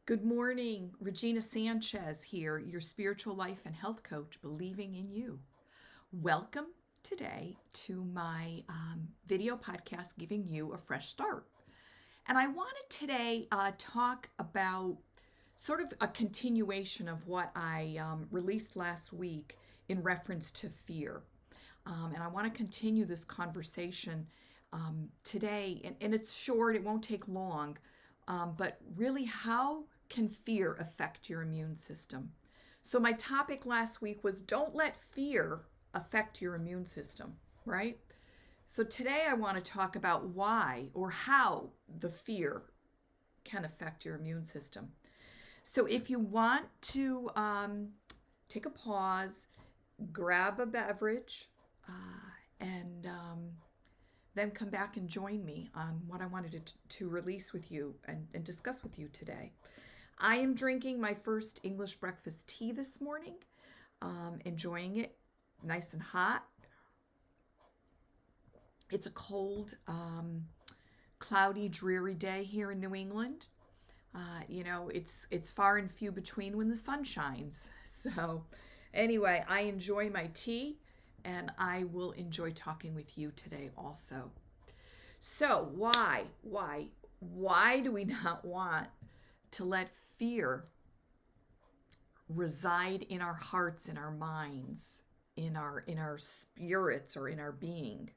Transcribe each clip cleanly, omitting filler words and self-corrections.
Good morning. Regina Sanchez here, your spiritual life and health coach, believing in you. Welcome today to my video podcast, Giving You a Fresh Start. And I wanted today talk about sort of a continuation of what I released last week in reference to fear. And I want to continue this conversation today. And it's short, it won't take long. But really, how can fear affect your immune system? So, my topic last week was don't let fear affect your immune system, right? So, today I want to talk about why or how the fear can affect your immune system. So, if you want to take a pause, grab a beverage, and then come back and join me on what I wanted to release with you and discuss with you today. I am drinking my first English breakfast tea this morning, enjoying it nice and hot. It's a cold, cloudy, dreary day here in New England. It's far and few between when the sun shines. So anyway, I enjoy my tea. And I will enjoy talking with you today also. So why do we not want to let fear reside in our hearts, in our minds, in our spirits, or in our being,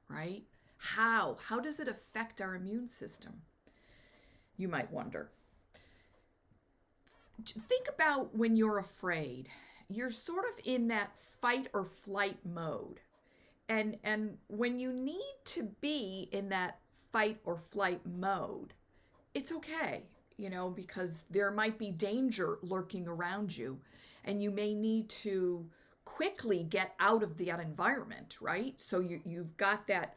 right? How does it affect our immune system? You might wonder. Think about when you're afraid. You're sort of in that fight or flight mode. And when you need to be in that fight or flight mode, it's okay, because there might be danger lurking around you, and you may need to quickly get out of that environment, right? So you've got that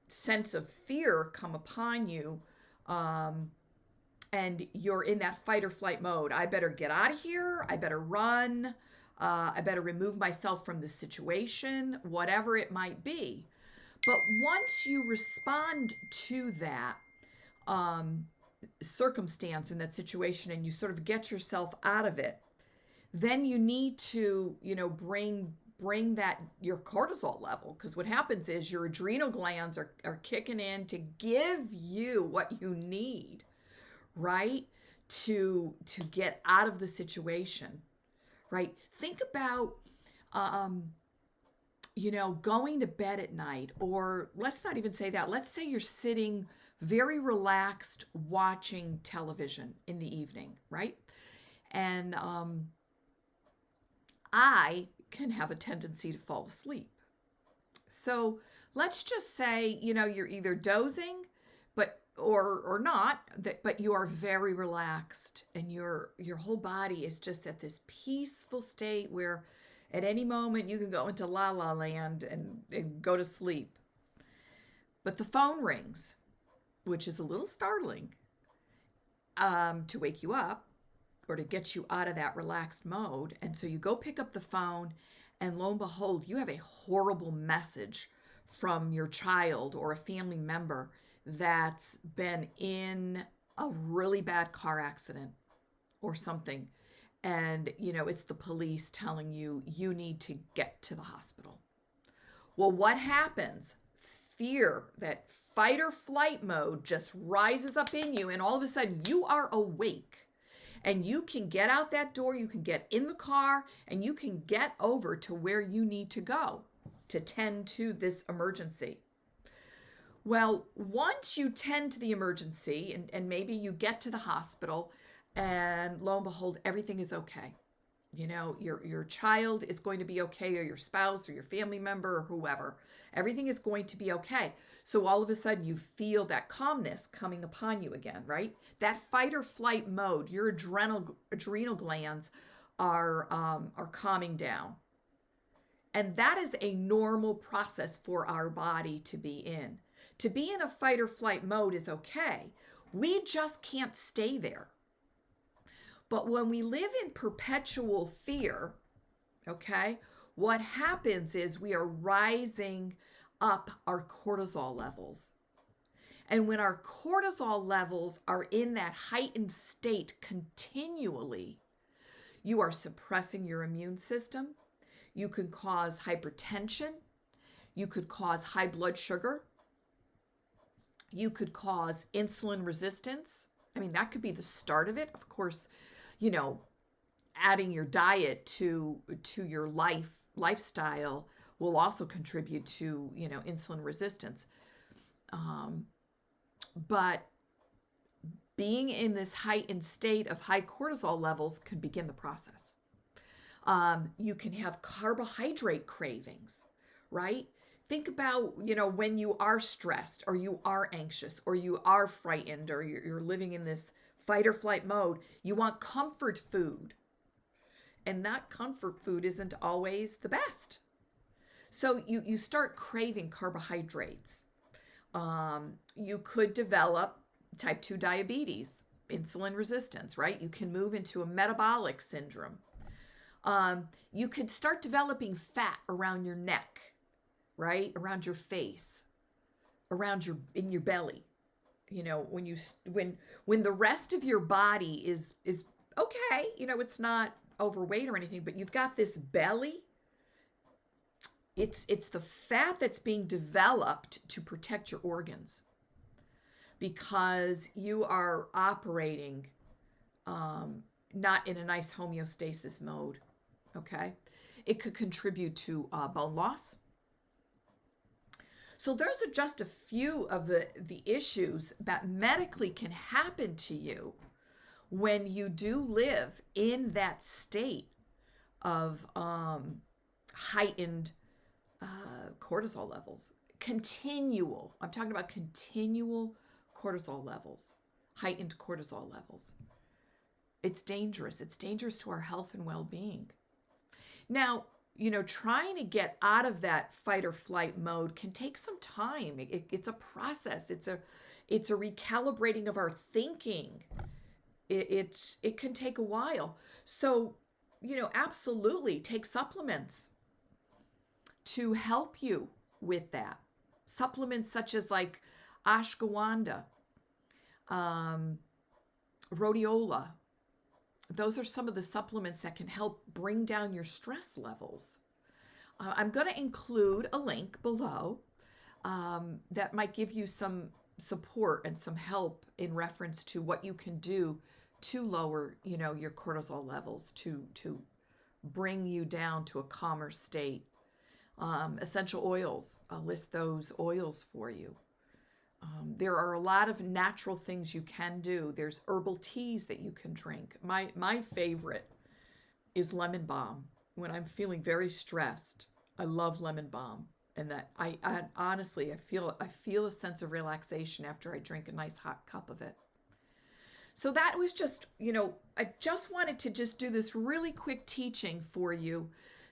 sense of fear come upon you, and you're in that fight or flight mode. I better get out of here. I better run. I better remove myself from the situation, whatever it might be. But once you respond to that circumstance in that situation and you sort of get yourself out of it, then you need to, bring that your cortisol level, because what happens is your adrenal glands are kicking in to give you what you need, right? To get out of the situation. Right? Think about, going to bed at night, or let's not even say that. Let's say you're sitting very relaxed watching television in the evening, right? And I can have a tendency to fall asleep. So let's just say, you're either dozing, or not, but you are very relaxed, and your whole body is just at this peaceful state where at any moment you can go into la la land and go to sleep. But the phone rings, which is a little startling, to wake you up or to get you out of that relaxed mode. And so you go pick up the phone, and lo and behold, you have a horrible message from your child or a family member that's been in a really bad car accident or something. And, it's the police telling you need to get to the hospital. Well, what happens? Fear, that fight or flight mode, just rises up in you. And all of a sudden you are awake, and you can get out that door. You can get in the car, and you can get over to where you need to go to tend to this emergency. Well, once you tend to the emergency and maybe you get to the hospital, and lo and behold, everything is okay. Your child is going to be okay, or your spouse or your family member or whoever. Everything is going to be okay. So all of a sudden you feel that calmness coming upon you again, right? That fight or flight mode, your adrenal glands are calming down. And that is a normal process for our body to be in. To be in a fight or flight mode is okay. We just can't stay there. But when we live in perpetual fear, okay, what happens is we are rising up our cortisol levels. And when our cortisol levels are in that heightened state continually, you are suppressing your immune system. You can cause hypertension. You could cause high blood sugar. You could cause insulin resistance. I mean, that could be the start of it. Of course, you know, adding your diet to your lifestyle will also contribute to, insulin resistance. But being in this heightened state of high cortisol levels can begin the process. You can have carbohydrate cravings, right? Think about, when you are stressed or you are anxious or you are frightened or you're living in this fight or flight mode, you want comfort food. And that comfort food isn't always the best. So you start craving carbohydrates. You could develop type 2 diabetes, insulin resistance, right? You can move into a metabolic syndrome. You could start developing fat around your neck, right? Around your face, in your belly. When the rest of your body is okay, it's not overweight or anything, but you've got this belly. It's the fat that's being developed to protect your organs because you are operating not in a nice homeostasis mode, okay? It could contribute to bone loss. So those are just a few of the issues that medically can happen to you when you do live in that state of heightened cortisol levels. I'm talking about continual cortisol levels, heightened cortisol levels. It's dangerous. It's dangerous to our health and well-being. Now, trying to get out of that fight or flight mode can take some time. It's a process. It's a recalibrating of our thinking. It can take a while. So, absolutely take supplements to help you with that. Supplements such as like ashwagandha, rhodiola. Those are some of the supplements that can help bring down your stress levels. I'm going to include a link below that might give you some support and some help in reference to what you can do to lower, your cortisol levels, to bring you down to a calmer state. Essential oils, I'll list those oils for you. There are a lot of natural things you can do. There's herbal teas that you can drink. My favorite is lemon balm. When I'm feeling very stressed, I love lemon balm, and that I honestly feel a sense of relaxation after I drink a nice hot cup of it. So that was just, I just wanted to just do this really quick teaching for you,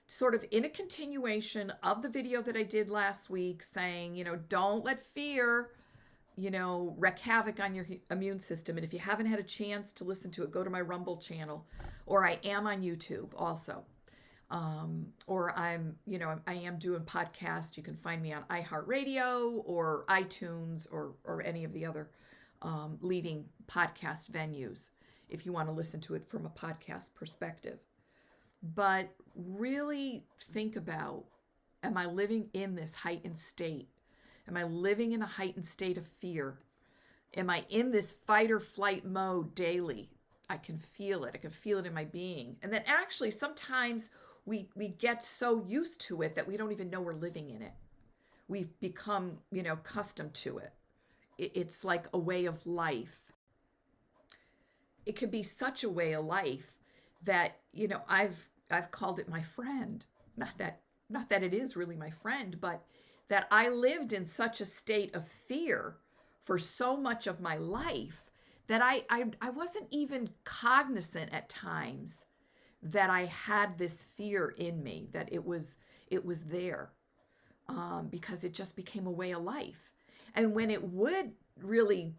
sort of in a continuation of the video that I did last week saying, don't let fear, wreak havoc on your immune system. And if you haven't had a chance to listen to it, go to my Rumble channel, or I am on YouTube also. Or I am doing podcasts. You can find me on iHeartRadio or iTunes or any of the other leading podcast venues if you want to listen to it from a podcast perspective. But really think about, am I living in this heightened state? Am I living in a heightened state of fear? Am I in this fight or flight mode daily? I can feel it. I can feel it in my being. And then actually sometimes we get so used to it that we don't even know we're living in it. We've become, accustomed to it. It's like a way of life. It could be such a way of life that, I've called it my friend. Not that it is really my friend, but that I lived in such a state of fear for so much of my life that I wasn't even cognizant at times that I had this fear in me, that it was there, because it just became a way of life. And when it would really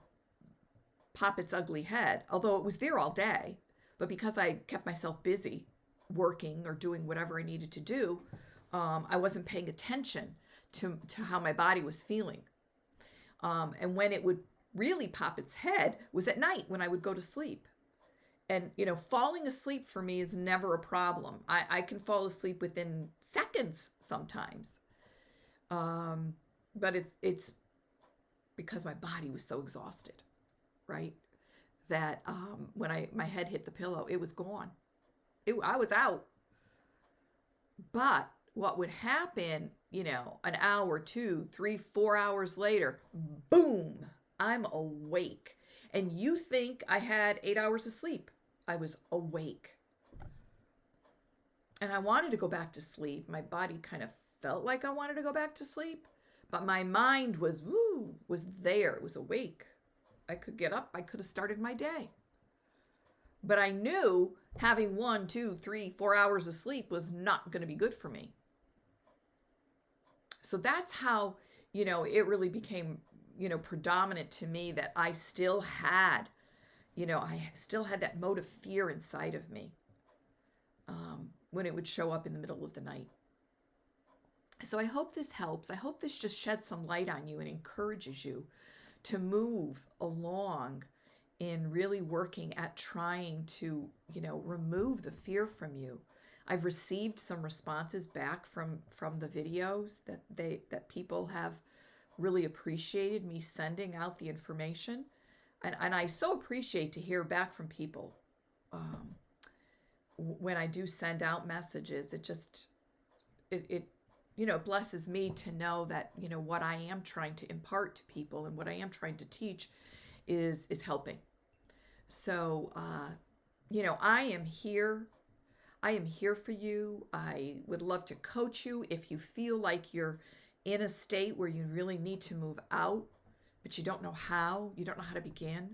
pop its ugly head, although it was there all day, but because I kept myself busy working or doing whatever I needed to do, I wasn't paying attention to how my body was feeling. And when it would really pop its head was at night when I would go to sleep. And, falling asleep for me is never a problem. I can fall asleep within seconds sometimes. But it's because my body was so exhausted, right? That when my head hit the pillow, it was gone. I was out. But what would happen, an hour, 2, 3, 4 hours later, boom, I'm awake. And you think I had 8 hours of sleep. I was awake. And I wanted to go back to sleep. My body kind of felt like I wanted to go back to sleep, but my mind was there. It was awake. I could get up. I could have started my day. But I knew having 1, 2, 3, 4 hours of sleep was not going to be good for me. So that's how, it really became, predominant to me that I still had that mode of fear inside of me when it would show up in the middle of the night. So I hope this helps. I hope this just sheds some light on you and encourages you to move along in really working at trying to, remove the fear from you. I've received some responses back from the videos that people have really appreciated me sending out the information. And I so appreciate to hear back from people when I do send out messages. It blesses me to know that, what I am trying to impart to people and what I am trying to teach is helping. So, I am here. I am here for you. I would love to coach you if you feel like you're in a state where you really need to move out, but you don't know how. You don't know how to begin.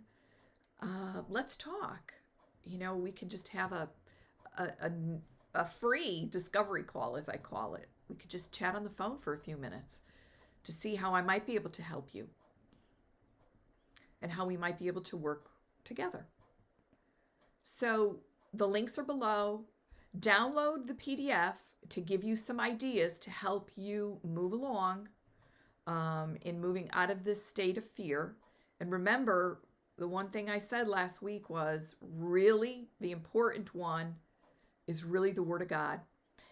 Let's talk. We can just have a free discovery call, as I call it. We could just chat on the phone for a few minutes to see how I might be able to help you and how we might be able to work together. So the links are below. Download the PDF to give you some ideas to help you move along in moving out of this state of fear. And remember, the one thing I said last week was really the important one is really the Word of God,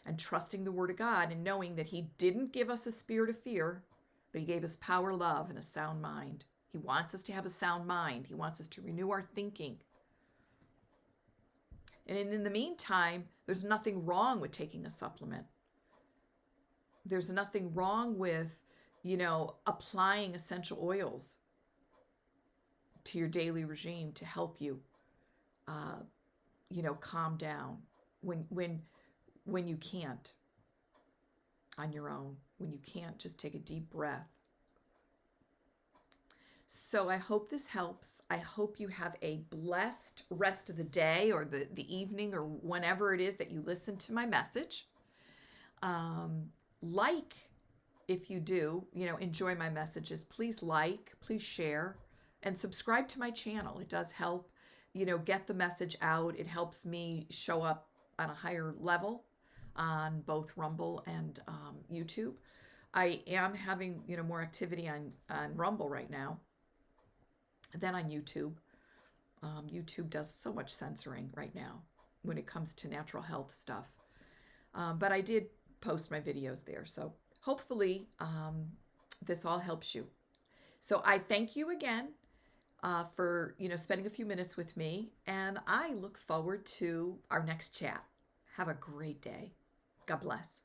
and trusting the Word of God and knowing that He didn't give us a spirit of fear, but He gave us power, love, and a sound mind. He wants us to have a sound mind. He wants us to renew our thinking. And in the meantime, there's nothing wrong with taking a supplement. There's nothing wrong with, applying essential oils to your daily regime to help you, calm down when you can't on your own, when you can't just take a deep breath. So I hope this helps. I hope you have a blessed rest of the day or the evening or whenever it is that you listen to my message. If you do, enjoy my messages, please please share, and subscribe to my channel. It does help, get the message out. It helps me show up on a higher level on both Rumble and YouTube. I am having, more activity on Rumble right now than on YouTube. YouTube does so much censoring right now when it comes to natural health stuff. But I did post my videos there. So hopefully this all helps you. So I thank you again for, spending a few minutes with me. And I look forward to our next chat. Have a great day. God bless.